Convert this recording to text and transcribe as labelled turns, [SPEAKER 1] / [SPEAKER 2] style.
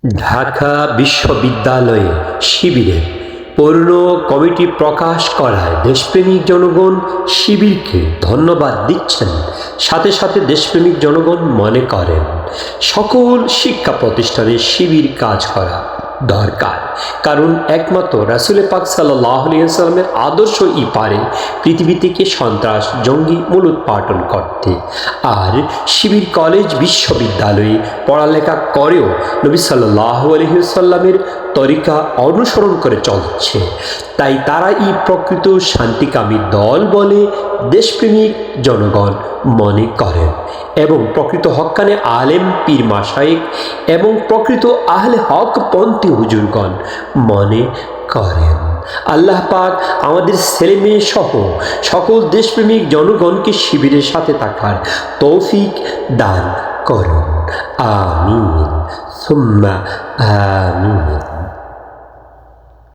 [SPEAKER 1] ঢাকা বিশ্ববিদ্যালয়ে শিবিরের পূর্ণ কমিটি প্রকাশ করায় দেশপ্রেমিক জনগণ শিবিরকে ধন্যবাদ দিচ্ছেন। সাথে সাথে দেশপ্রেমিক জনগণ মনে করেন সকল শিক্ষা প্রতিষ্ঠানে শিবির কাজ করা দরকার, কারণ একমাত্র রাসূল পাক সাল্লাল্লাহু আলাইহি ওয়াসাল্লামের আদর্শই পারে পৃথিবী থেকে সন্ত্রাস জঙ্গি মূলোৎপাটন করতে। আর শিবির কলেজ বিশ্ববিদ্যালয়ে পড়ালেখা করেও নবী সাল্লাল্লাহু আলাইহি ওয়াসাল্লামের তরিকা অনুসরণ করে চলছে, তাই তারাই প্রকৃত শান্তিকামী দল বলে দেশপ্রেমিক জনগণ মনে করেন এবং প্রকৃত হক্কানে আলেম পীর মাশায়েখ এবং প্রকৃত আহলে হক পন্থী হুজুরগণ মনে করেন। আল্লাহ পাক আমাদের ছেলে মেয়ে সহ সকল দেশপ্রেমিক জনগণকে শিবিরের সাথে থাকার তৌফিক দান করুন। আমিন সুম্মা আমিন।